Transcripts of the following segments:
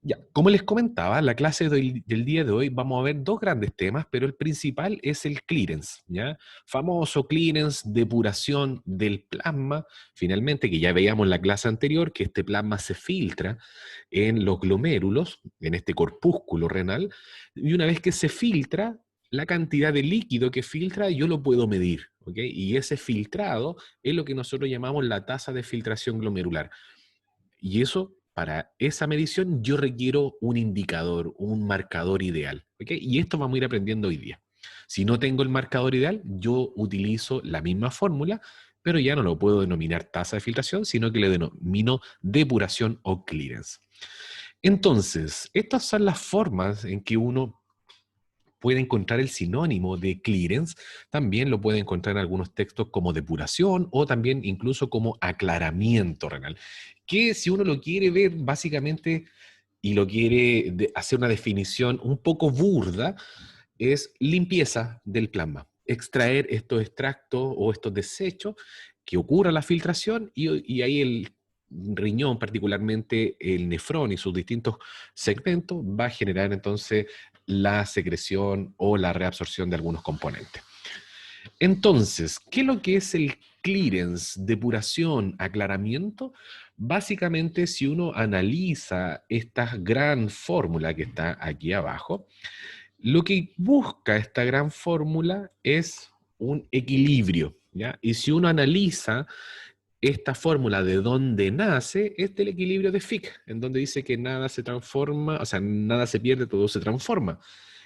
Ya, como les comentaba, la clase del día de hoy vamos a ver dos grandes temas, pero el principal es el clearance, ¿ya? Famoso clearance, depuración del plasma, finalmente, que ya veíamos en la clase anterior, que este plasma se filtra en los glomérulos, en este corpúsculo renal, y una vez que se filtra, la cantidad de líquido que filtra yo lo puedo medir, ¿ok? Y ese filtrado es lo que nosotros llamamos la tasa de filtración glomerular. Y eso, para esa medición, yo requiero un indicador, un marcador ideal. ¿Ok? Y esto vamos a ir aprendiendo hoy día. Si no tengo el marcador ideal, yo utilizo la misma fórmula, pero ya no lo puedo denominar tasa de filtración, sino que le denomino depuración o clearance. Entonces, estas son las formas en que uno puede encontrar el sinónimo de clearance, también lo puede encontrar en algunos textos como depuración o también incluso como aclaramiento renal, que si uno lo quiere ver básicamente y lo quiere hacer una definición un poco burda, es limpieza del plasma, extraer estos extractos o estos desechos que ocurra la filtración y ahí el riñón, particularmente el nefrón y sus distintos segmentos, va a generar entonces la secreción o la reabsorción de algunos componentes. Entonces, ¿qué es lo que es el clearance, depuración, aclaramiento? Básicamente, si uno analiza esta gran fórmula que está aquí abajo, lo que busca esta gran fórmula es un equilibrio, ¿ya? Y si uno analiza esta fórmula de dónde nace, es del equilibrio de Fick, en donde dice que nada se transforma, o sea, nada se pierde, todo se transforma.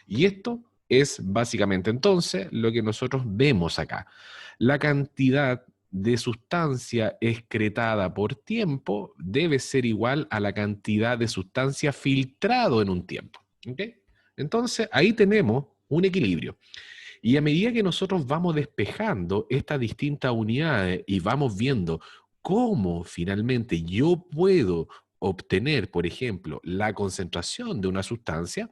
Y esto es básicamente entonces lo que nosotros vemos acá. La cantidad de sustancia excretada por tiempo debe ser igual a la cantidad de sustancia filtrado en un tiempo. ¿Ok? Entonces ahí tenemos un equilibrio. Y a medida que nosotros vamos despejando estas distintas unidades y vamos viendo cómo finalmente yo puedo obtener, por ejemplo, la concentración de una sustancia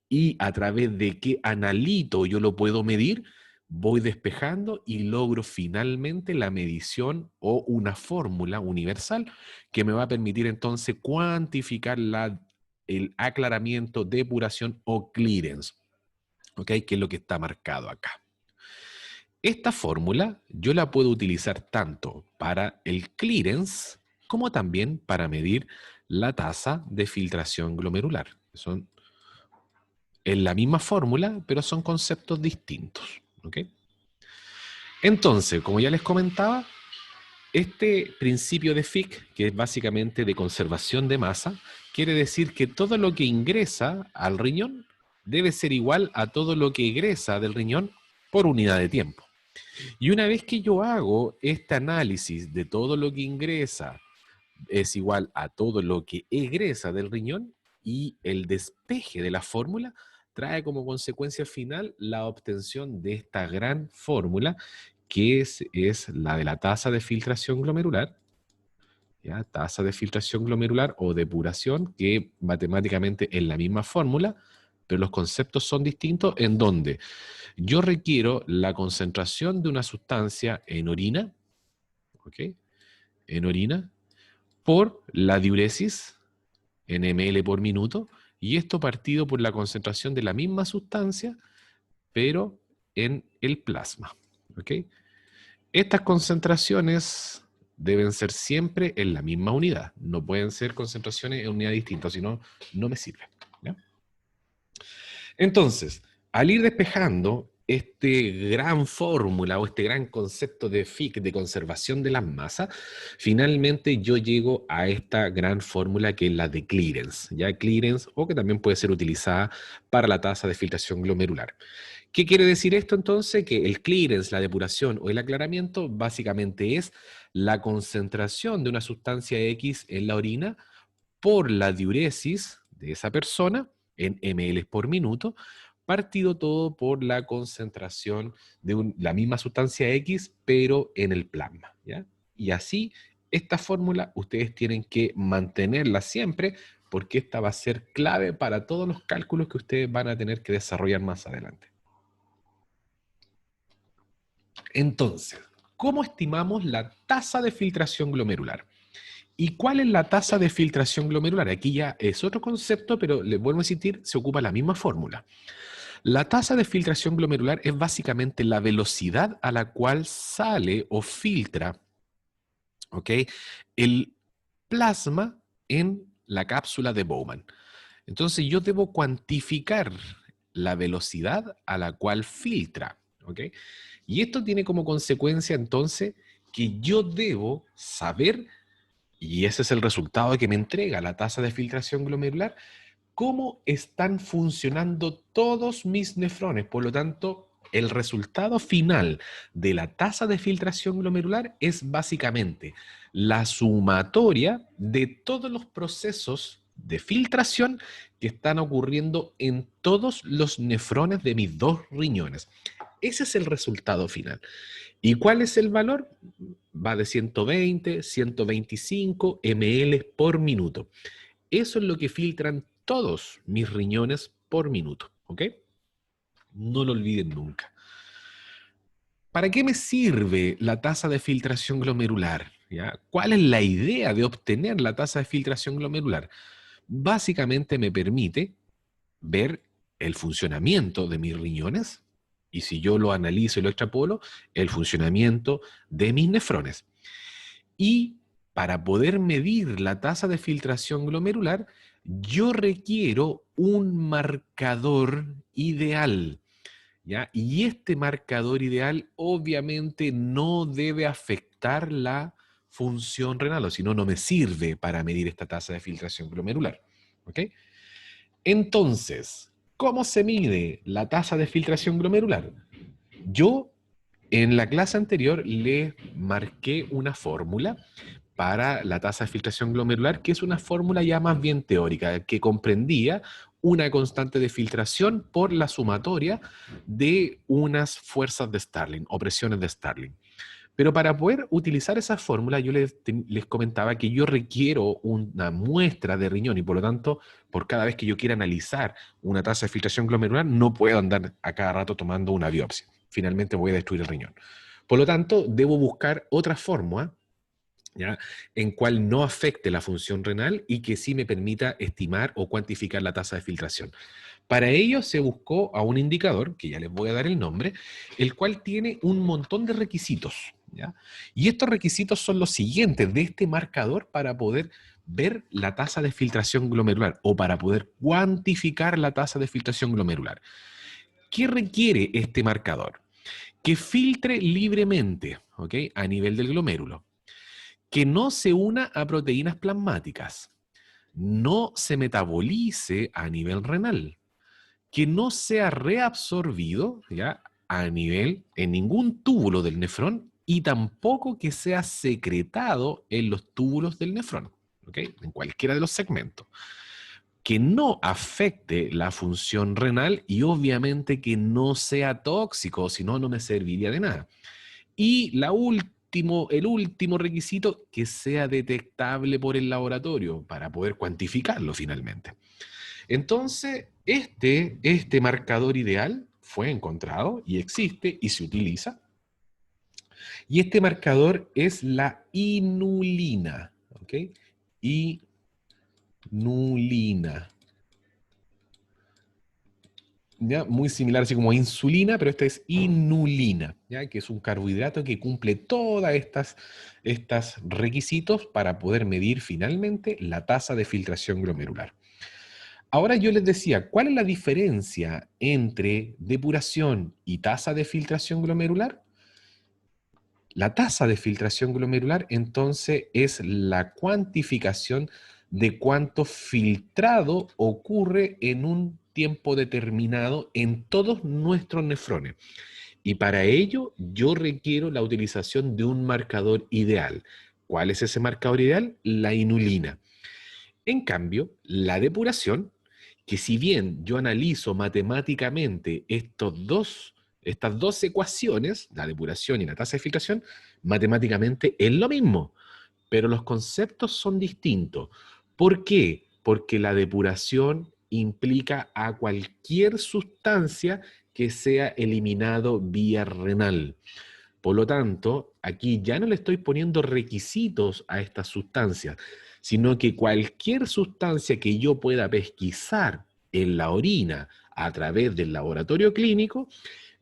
y a través de qué analito yo lo puedo medir, voy despejando y logro finalmente la medición o una fórmula universal que me va a permitir entonces cuantificar el aclaramiento, depuración o clearance. ¿Ok? Que es lo que está marcado acá. Esta fórmula yo la puedo utilizar tanto para el clearance como también para medir la tasa de filtración glomerular. Son en la misma fórmula, pero son conceptos distintos. ¿Ok? Entonces, como ya les comentaba, este principio de Fick, que es básicamente de conservación de masa, quiere decir que todo lo que ingresa al riñón debe ser igual a todo lo que egresa del riñón por unidad de tiempo. Y una vez que yo hago este análisis de todo lo que ingresa es igual a todo lo que egresa del riñón y el despeje de la fórmula trae como consecuencia final la obtención de esta gran fórmula que es la de la tasa de filtración glomerular, ¿ya? Tasa de filtración glomerular o depuración, que matemáticamente es la misma fórmula, pero los conceptos son distintos en donde yo requiero la concentración de una sustancia en orina, ¿ok? En orina, por la diuresis en ml por minuto, y esto partido por la concentración de la misma sustancia, pero en el plasma, ¿ok? Estas concentraciones deben ser siempre en la misma unidad, no pueden ser concentraciones en unidad distinta, si no, no me sirve, ¿ya? Entonces, al ir despejando este gran fórmula o este gran concepto de Fick de conservación de las masas, finalmente yo llego a esta gran fórmula que es la de clearance, ya clearance o que también puede ser utilizada para la tasa de filtración glomerular. ¿Qué quiere decir esto entonces? Que el clearance, la depuración o el aclaramiento básicamente es la concentración de una sustancia X en la orina por la diuresis de esa persona en ml por minuto, partido todo por la concentración de la misma sustancia X, pero en el plasma, ¿ya? Y así, esta fórmula ustedes tienen que mantenerla siempre, porque esta va a ser clave para todos los cálculos que ustedes van a tener que desarrollar más adelante. Entonces, ¿cómo estimamos la tasa de filtración glomerular? ¿Y cuál es la tasa de filtración glomerular? Aquí ya es otro concepto, pero les vuelvo a insistir, se ocupa la misma fórmula. La tasa de filtración glomerular es básicamente la velocidad a la cual sale o filtra, ¿ok?, el plasma en la cápsula de Bowman. Entonces yo debo cuantificar la velocidad a la cual filtra, ¿ok? Y esto tiene como consecuencia entonces que yo debo saber, y ese es el resultado que me entrega la tasa de filtración glomerular, cómo están funcionando todos mis nefrones. Por lo tanto, el resultado final de la tasa de filtración glomerular es básicamente la sumatoria de todos los procesos de filtración que están ocurriendo en todos los nefrones de mis dos riñones. Ese es el resultado final. ¿Y cuál es el valor? Va de 120, 125 ml por minuto. Eso es lo que filtran todos mis riñones por minuto, ¿ok? No lo olviden nunca. ¿Para qué me sirve la tasa de filtración glomerular? ¿Ya? ¿Cuál es la idea de obtener la tasa de filtración glomerular? Básicamente me permite ver el funcionamiento de mis riñones y, si yo lo analizo y lo extrapolo, el funcionamiento de mis nefrones. Y para poder medir la tasa de filtración glomerular, yo requiero un marcador ideal, ¿ya? Y este marcador ideal obviamente no debe afectar la función renal, o si no, no me sirve para medir esta tasa de filtración glomerular, ¿ok? Entonces, ¿cómo se mide la tasa de filtración glomerular? Yo en la clase anterior le marqué una fórmula para la tasa de filtración glomerular, que es una fórmula ya más bien teórica, que comprendía una constante de filtración por la sumatoria de unas fuerzas de Starling o presiones de Starling. Pero para poder utilizar esa fórmula, yo les comentaba que yo requiero una muestra de riñón y por lo tanto, por cada vez que yo quiera analizar una tasa de filtración glomerular, no puedo andar a cada rato tomando una biopsia. Finalmente voy a destruir el riñón. Por lo tanto, debo buscar otra fórmula, ¿ya?, en cual no afecte la función renal y que sí me permita estimar o cuantificar la tasa de filtración. Para ello se buscó a un indicador, que ya les voy a dar el nombre, el cual tiene un montón de requisitos, ¿ya? Y estos requisitos son los siguientes de este marcador para poder ver la tasa de filtración glomerular o para poder cuantificar la tasa de filtración glomerular. ¿Qué requiere este marcador? Que filtre libremente, ¿ok?, a nivel del glomérulo, que no se una a proteínas plasmáticas, no se metabolice a nivel renal, que no sea reabsorbido, ¿ya?, a nivel en ningún túbulo del nefrón y tampoco que sea secretado en los túbulos del nefrón, ¿ok?, en cualquiera de los segmentos. Que no afecte la función renal y obviamente que no sea tóxico, si no, no me serviría de nada. Y el último requisito, que sea detectable por el laboratorio para poder cuantificarlo finalmente. Entonces, este marcador ideal fue encontrado y existe y se utiliza. Y este marcador es la inulina, ¿ok? Inulina. ¿Ya? Muy similar, así como a insulina, pero esta es inulina, ¿ya?, que es un carbohidrato que cumple todas estas requisitos para poder medir finalmente la tasa de filtración glomerular. Ahora yo les decía, ¿cuál es la diferencia entre depuración y tasa de filtración glomerular? La tasa de filtración glomerular, entonces, es la cuantificación de cuánto filtrado ocurre en un tiempo determinado en todos nuestros nefrones. Y para ello yo requiero la utilización de un marcador ideal. ¿Cuál es ese marcador ideal? La inulina. En cambio, la depuración, que si bien yo analizo matemáticamente estas dos ecuaciones, la depuración y la tasa de filtración, matemáticamente es lo mismo, pero los conceptos son distintos. ¿Por qué? Porque la depuración implica a cualquier sustancia que sea eliminado vía renal. Por lo tanto, aquí ya no le estoy poniendo requisitos a estas sustancias, sino que cualquier sustancia que yo pueda pesquisar en la orina a través del laboratorio clínico,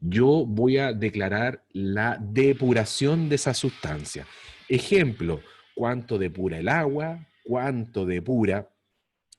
yo voy a declarar la depuración de esa sustancia. Ejemplo, cuánto depura el agua, cuánto depura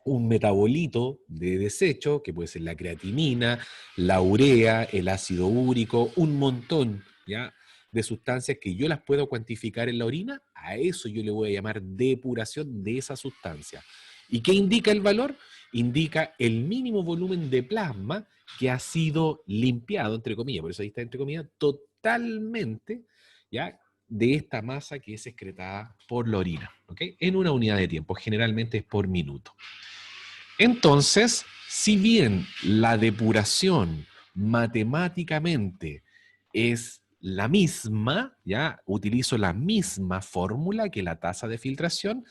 un metabolito de desecho, que puede ser la creatinina, la urea, el ácido úrico, un montón, ¿ya?, de sustancias que yo las puedo cuantificar en la orina. A eso yo le voy a llamar depuración de esa sustancia. ¿Y qué indica el valor? Indica el mínimo volumen de plasma que ha sido limpiado, entre comillas, por eso ahí está entre comillas, totalmente, ¿ya?, de esta masa que es excretada por la orina, ¿ok? En una unidad de tiempo, generalmente es por minuto. Entonces, si bien la depuración matemáticamente es la misma, ya utilizo la misma fórmula que la tasa de filtración,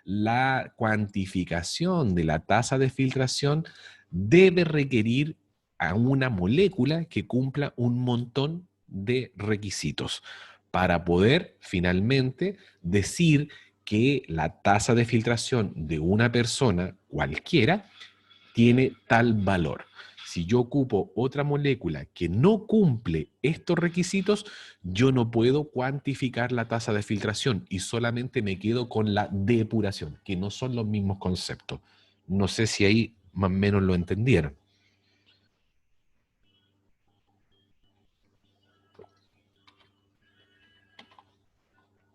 la cuantificación de la tasa de filtración debe requerir a una molécula que cumpla un montón de requisitos para poder finalmente decir que la tasa de filtración de una persona cualquiera tiene tal valor. Si yo ocupo otra molécula que no cumple estos requisitos, yo no puedo cuantificar la tasa de filtración y solamente me quedo con la depuración, que no son los mismos conceptos. No sé si ahí más o menos lo entendieron.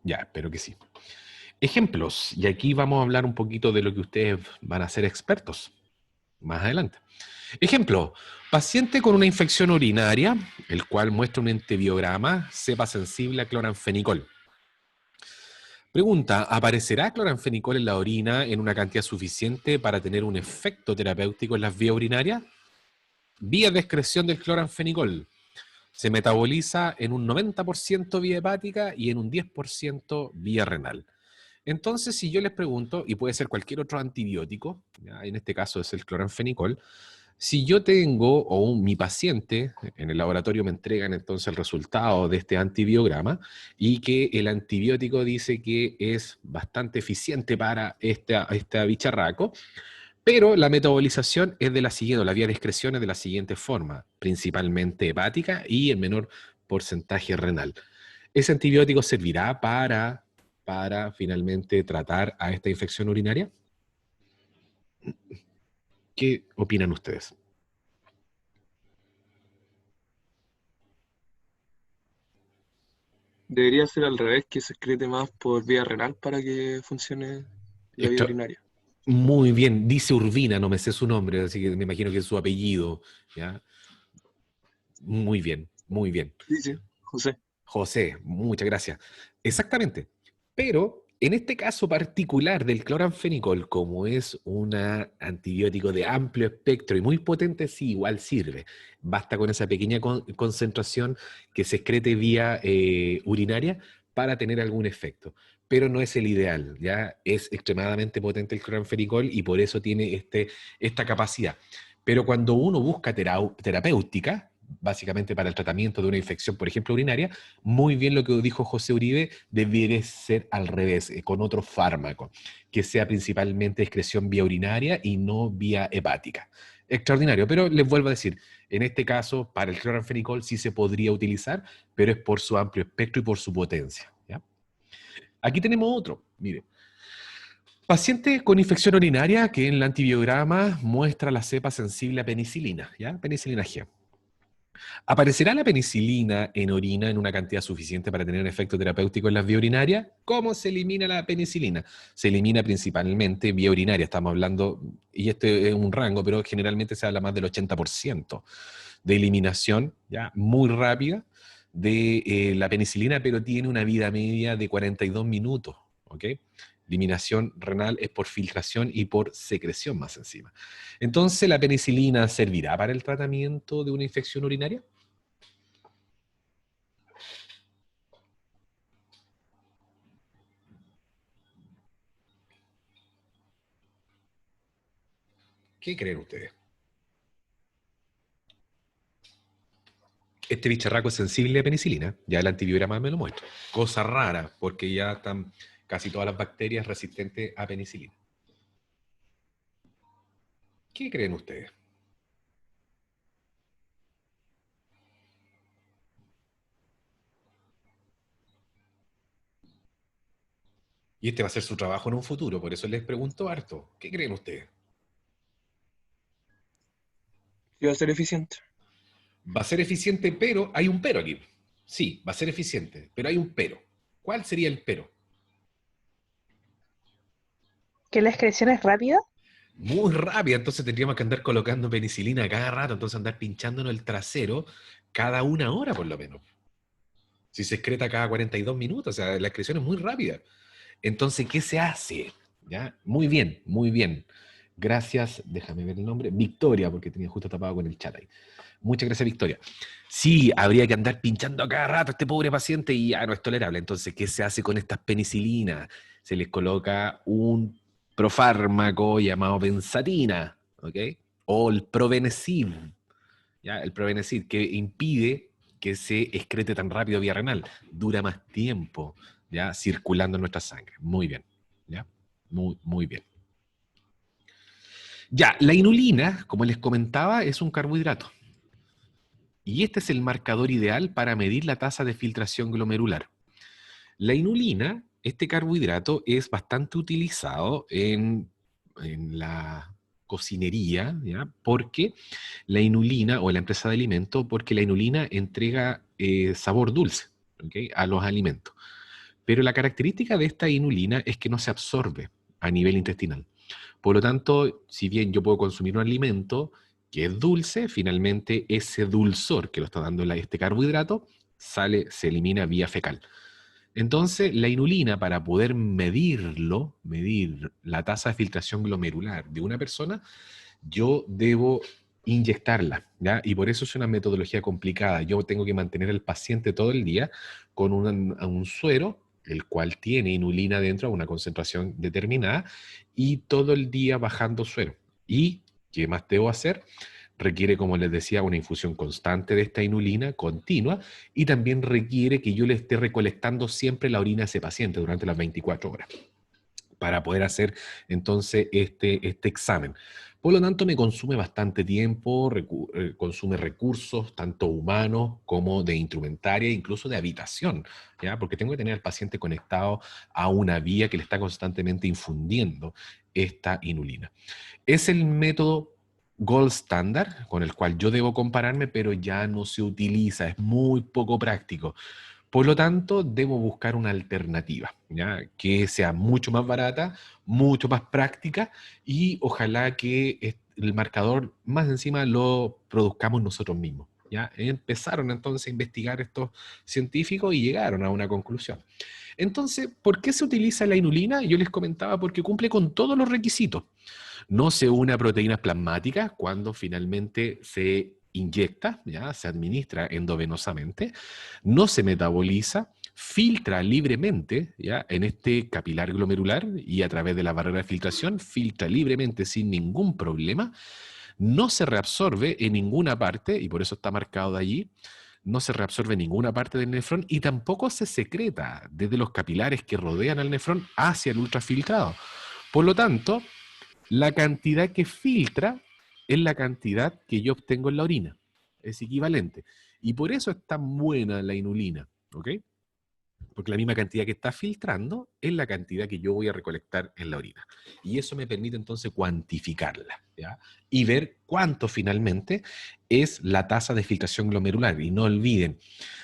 Ya, espero que sí. Ejemplos, y aquí vamos a hablar un poquito de lo que ustedes van a ser expertos más adelante. Ejemplo, paciente con una infección urinaria, el cual muestra un entebiograma, cepa sensible a cloranfenicol. Pregunta, ¿aparecerá cloranfenicol en la orina en una cantidad suficiente para tener un efecto terapéutico en las vías urinarias? Vías de excreción del cloranfenicol. Se metaboliza en un 90% vía hepática y en un 10% vía renal. Entonces, si yo les pregunto, y puede ser cualquier otro antibiótico, ¿ya?, en este caso es el cloranfenicol, si yo tengo, mi paciente, en el laboratorio me entregan entonces el resultado de este antibiograma y que el antibiótico dice que es bastante eficiente para este bicharraco, pero la metabolización es de la siguiente, la vía de excreción es de la siguiente forma, principalmente hepática y en menor porcentaje renal. ¿Ese antibiótico servirá para finalmente tratar a esta infección urinaria? ¿Qué opinan ustedes? Debería ser al revés, que se excrete más por vía renal para que funcione la vía Extra- urinaria. Muy bien, dice Urbina, no me sé su nombre, así que me imagino que es su apellido, ¿ya? Muy bien, muy bien. Sí, sí, José. José, muchas gracias. Exactamente. Pero en este caso particular del cloranfenicol, como es un antibiótico de amplio espectro y muy potente, sí, igual sirve. Basta con esa pequeña concentración que se excrete vía urinaria para tener algún efecto. Pero no es el ideal, ¿ya? Es extremadamente potente el cloranfenicol y por eso tiene esta capacidad. Pero cuando uno busca terapéutica, básicamente para el tratamiento de una infección, por ejemplo, urinaria, muy bien lo que dijo José Uribe, debería ser al revés, con otro fármaco, que sea principalmente excreción vía urinaria y no vía hepática. Extraordinario, pero les vuelvo a decir, en este caso, para el cloranfenicol sí se podría utilizar, pero es por su amplio espectro y por su potencia, ¿ya? Aquí tenemos otro, mire. Paciente con infección urinaria que en el antibiograma muestra la cepa sensible a penicilina, ¿ya? Penicilina G. ¿Aparecerá la penicilina en orina en una cantidad suficiente para tener un efecto terapéutico en las vías urinarias? ¿Cómo se elimina la penicilina? Se elimina principalmente vía urinaria, estamos hablando, y este es un rango, pero generalmente se habla más del 80% de eliminación, ya muy rápida, de la penicilina, pero tiene una vida media de 42 minutos, ¿ok? Eliminación renal es por filtración y por secreción más encima. Entonces, ¿la penicilina servirá para el tratamiento de una infección urinaria? ¿Qué creen ustedes? Este bicharraco es sensible a penicilina, ya el antibiograma me lo muestra. Cosa rara, porque ya están casi todas las bacterias resistentes a penicilina. ¿Qué creen ustedes? Y este va a ser su trabajo en un futuro, por eso les pregunto harto. ¿Qué creen ustedes? Y va a ser eficiente. Va a ser eficiente, pero hay un pero aquí. Sí, va a ser eficiente, pero hay un pero. ¿Cuál sería el pero? ¿Que la excreción es rápida? Muy rápida, entonces tendríamos que andar colocando penicilina cada rato, entonces andar pinchándonos el trasero cada 1 hora por lo menos. Si se excreta cada 42 minutos, o sea, la excreción es muy rápida. Entonces, ¿qué se hace? ¿Ya? Muy bien, muy bien. Gracias, déjame ver el nombre, Victoria, porque tenía justo tapado con el chat ahí. Muchas gracias, Victoria. Sí, habría que andar pinchando a cada rato a este pobre paciente y ya no es tolerable. Entonces, ¿qué se hace con estas penicilinas? Se les coloca un profármaco llamado benzatina, ¿ok? O el probenecid, ¿ya? El probenecid, que impide que se excrete tan rápido vía renal. Dura más tiempo, ¿ya? Circulando en nuestra sangre. Muy bien, ¿ya? Muy, muy bien. Ya, la inulina, como les comentaba, es un carbohidrato. Y este es el marcador ideal para medir la tasa de filtración glomerular. La inulina, este carbohidrato, es bastante utilizado en la cocinería, ¿ya? Porque la inulina, o la empresa de alimentos, porque la inulina entrega sabor dulce, ¿ok? A los alimentos. Pero la característica de esta inulina es que no se absorbe a nivel intestinal. Por lo tanto, si bien yo puedo consumir un alimento que es dulce, finalmente ese dulzor que lo está dando este carbohidrato se elimina vía fecal. Entonces, la inulina, para poder medir la tasa de filtración glomerular de una persona, yo debo inyectarla, ¿ya? Y por eso es una metodología complicada. Yo tengo que mantener al paciente todo el día con un suero, el cual tiene inulina dentro a una concentración determinada, y todo el día bajando suero. ¿Y qué más debo hacer? Requiere, como les decía, una infusión constante de esta inulina, continua, y también requiere que yo le esté recolectando siempre la orina a ese paciente durante las 24 horas para poder hacer entonces este examen. Por lo tanto, me consume bastante tiempo, consume recursos, tanto humanos como de instrumentaria, incluso de habitación, ¿ya? Porque tengo que tener al paciente conectado a una vía que le está constantemente infundiendo esta inulina. Es el método gold standard con el cual yo debo compararme, pero ya no se utiliza, es muy poco práctico. Por lo tanto, debo buscar una alternativa, ¿ya? Que sea mucho más barata, mucho más práctica y ojalá que el marcador más encima lo produzcamos nosotros mismos, ¿ya? Empezaron entonces a investigar estos científicos y llegaron a una conclusión. Entonces, ¿por qué se utiliza la inulina? Yo les comentaba porque cumple con todos los requisitos. No se une a proteínas plasmáticas cuando finalmente se inyecta, ¿ya? Se administra endovenosamente, no se metaboliza, filtra libremente, ¿ya? En este capilar glomerular y a través de la barrera de filtración, filtra libremente sin ningún problema, no se reabsorbe en ninguna parte, y por eso está marcado de allí, no se reabsorbe en ninguna parte del nefrón y tampoco se secreta desde los capilares que rodean al nefrón hacia el ultrafiltrado. Por lo tanto, la cantidad que filtra es la cantidad que yo obtengo en la orina. Es equivalente. Y por eso es tan buena la inulina, ¿ok? Porque la misma cantidad que está filtrando es la cantidad que yo voy a recolectar en la orina. Y eso me permite entonces cuantificarla, ¿ya? Y ver cuánto finalmente es la tasa de filtración glomerular. Y no olviden,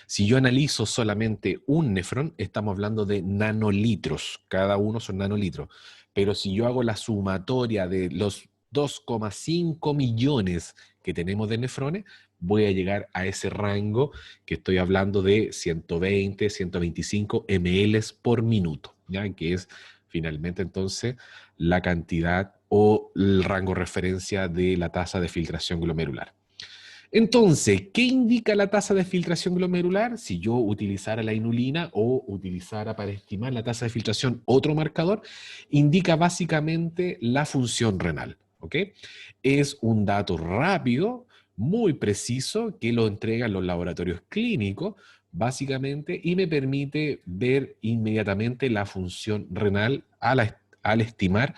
si yo analizo solamente un nefrón, estamos hablando de nanolitros. Cada uno son nanolitros. Pero si yo hago la sumatoria de los 2,5 millones que tenemos de nefrones, voy a llegar a ese rango que estoy hablando de 120, 125 ml por minuto, ¿ya? Que es finalmente entonces la cantidad o el rango referencia de la tasa de filtración glomerular. Entonces, ¿qué indica la tasa de filtración glomerular? Si yo utilizara la inulina o utilizara para estimar la tasa de filtración otro marcador, indica básicamente la función renal, ¿ok? Es un dato rápido, muy preciso que lo entregan los laboratorios clínicos, básicamente, y me permite ver inmediatamente la función renal al estimar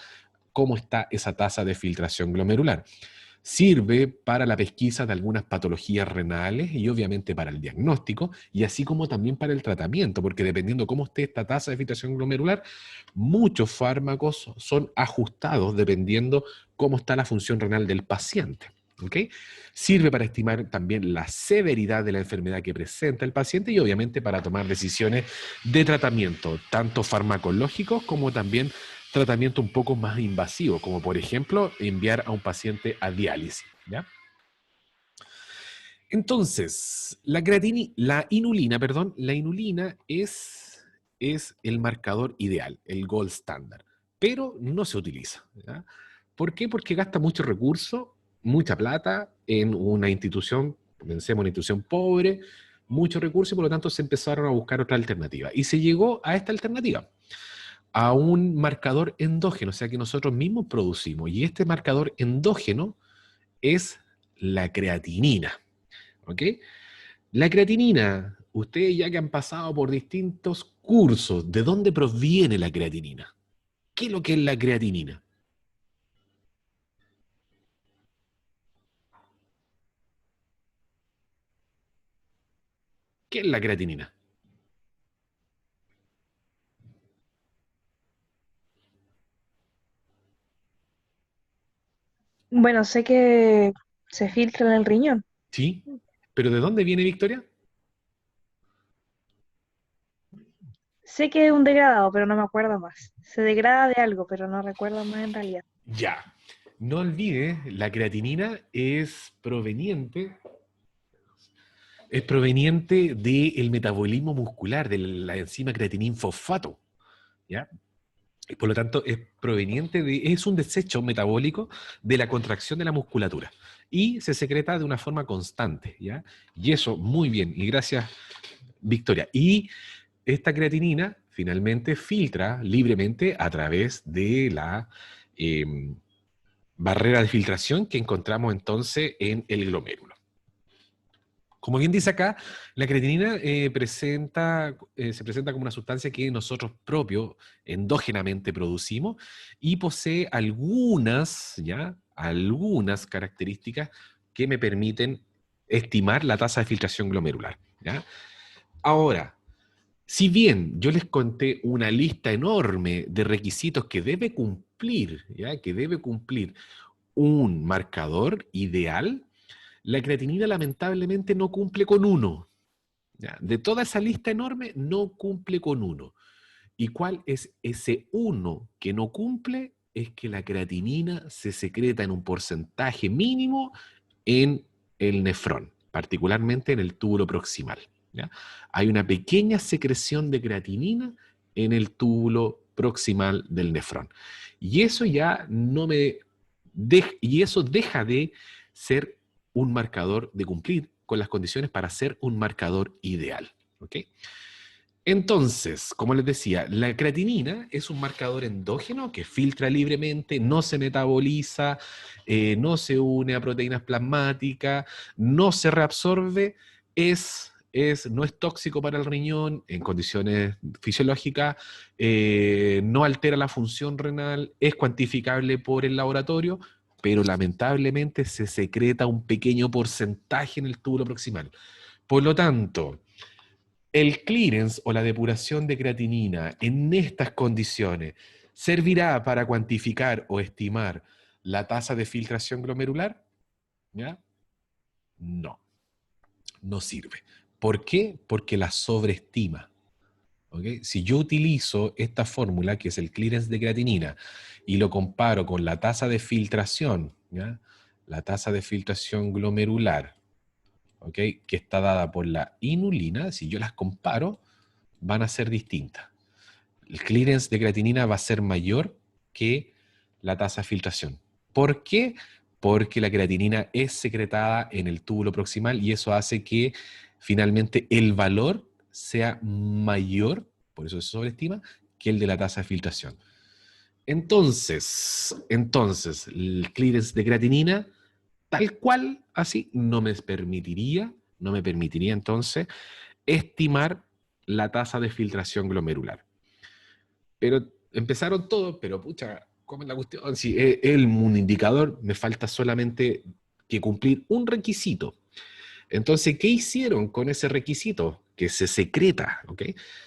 cómo está esa tasa de filtración glomerular. Sirve para la pesquisa de algunas patologías renales y obviamente para el diagnóstico, y así como también para el tratamiento, porque dependiendo cómo esté esta tasa de filtración glomerular, muchos fármacos son ajustados dependiendo cómo está la función renal del paciente. ¿Ok? Sirve para estimar también la severidad de la enfermedad que presenta el paciente y obviamente para tomar decisiones de tratamiento, tanto farmacológicos como también tratamiento un poco más invasivo, como por ejemplo enviar a un paciente a diálisis. ¿Ya? Entonces, la inulina es el marcador ideal, el gold standard, pero no se utiliza. ¿Ya? ¿Por qué? Porque gasta mucho recurso, mucha plata en una institución, pensemos una institución pobre, mucho recurso y por lo tanto se empezaron a buscar otra alternativa. Y se llegó a esta alternativa, a un marcador endógeno, o sea que nosotros mismos producimos. Y este marcador endógeno es la creatinina. ¿Ok? La creatinina, ustedes ya que han pasado por distintos cursos, ¿de dónde proviene la creatinina? ¿Qué es lo que es la creatinina? ¿Qué es la creatinina? Bueno, sé que se filtra en el riñón. ¿Sí? ¿Pero de dónde viene Victoria? Sé que es un degradado, pero no me acuerdo más. Se degrada de algo, pero no recuerdo más en realidad. Ya. No olvide, la creatinina es proveniente del metabolismo muscular, de la enzima creatinin fosfato. ¿Ya? Y por lo tanto, es un desecho metabólico de la contracción de la musculatura. Y se secreta de una forma constante, ¿ya? Y eso, muy bien, y gracias, Victoria. Y esta creatinina finalmente filtra libremente a través de la eh, barrera de filtración que encontramos entonces en el glomérulo. Como bien dice acá, la creatinina se presenta como una sustancia que nosotros propios endógenamente producimos y posee algunas características que me permiten estimar la tasa de filtración glomerular. ¿Ya? Ahora, si bien yo les conté una lista enorme de requisitos que debe cumplir, ¿ya? Que debe cumplir un marcador ideal, la creatinina lamentablemente no cumple con uno. ¿Ya? De toda esa lista enorme, no cumple con uno. ¿Y cuál es ese uno que no cumple? Es que la creatinina se secreta en un porcentaje mínimo en el nefrón, particularmente en el túbulo proximal. ¿Ya? Hay una pequeña secreción de creatinina en el túbulo proximal del nefrón. Y eso ya no me y eso deja de ser un marcador, de cumplir con las condiciones para ser un marcador ideal. ¿Ok? Entonces, como les decía, la creatinina es un marcador endógeno que filtra libremente, no se metaboliza, no se une a proteínas plasmáticas, no se reabsorbe, no es tóxico para el riñón en condiciones fisiológicas, no altera la función renal, es cuantificable por el laboratorio, pero lamentablemente se secreta un pequeño porcentaje en el túbulo proximal. Por lo tanto, el clearance o la depuración de creatinina en estas condiciones servirá para cuantificar o estimar la tasa de filtración glomerular. ¿Ya? No, no sirve. ¿Por qué? Porque la sobreestima. ¿Ok? Si yo utilizo esta fórmula, que es el clearance de creatinina, y lo comparo con la tasa de filtración, ¿ya? La tasa de filtración glomerular, ¿ok? Que está dada por la inulina, si yo las comparo, van a ser distintas. El clearance de creatinina va a ser mayor que la tasa de filtración. ¿Por qué? Porque la creatinina es secretada en el túbulo proximal y eso hace que finalmente el valor sea mayor, por eso se sobreestima, que el de la tasa de filtración. Entonces, el clearance de creatinina tal cual, así, no me permitiría entonces estimar la tasa de filtración glomerular. Pero empezaron todos, pero pucha, ¿cómo es la cuestión? Si es un indicador, me falta solamente que cumplir un requisito. Entonces, ¿qué hicieron con ese requisito? Que se secreta, ¿ok?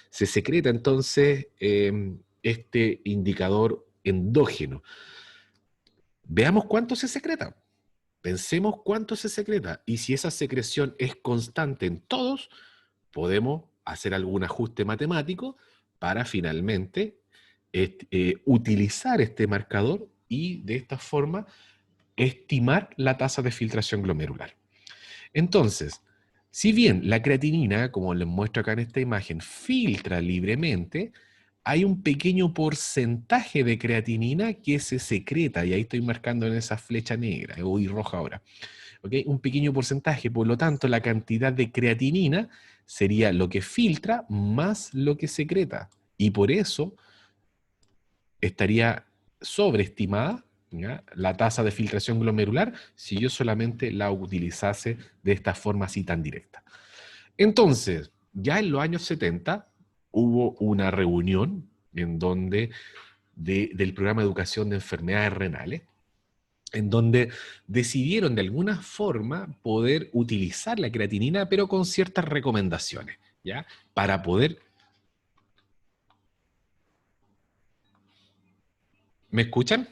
Se secreta entonces este indicador endógeno. Veamos cuánto se secreta. Pensemos cuánto se secreta. Y si esa secreción es constante en todos, podemos hacer algún ajuste matemático para finalmente utilizar este marcador y de esta forma estimar la tasa de filtración glomerular. Entonces, si bien la creatinina, como les muestro acá en esta imagen, filtra libremente, hay un pequeño porcentaje de creatinina que se secreta, y ahí estoy marcando en esa flecha negra, y roja ahora. ¿Okay? Un pequeño porcentaje, por lo tanto, la cantidad de creatinina sería lo que filtra más lo que secreta. Y por eso estaría sobreestimada, ¿ya?, la tasa de filtración glomerular si yo solamente la utilizase de esta forma así tan directa. Entonces, ya en los años 70 hubo una reunión en donde del programa de educación de enfermedades renales, en donde decidieron de alguna forma poder utilizar la creatinina, pero con ciertas recomendaciones, ¿ya? Para poder... ¿Me escuchan?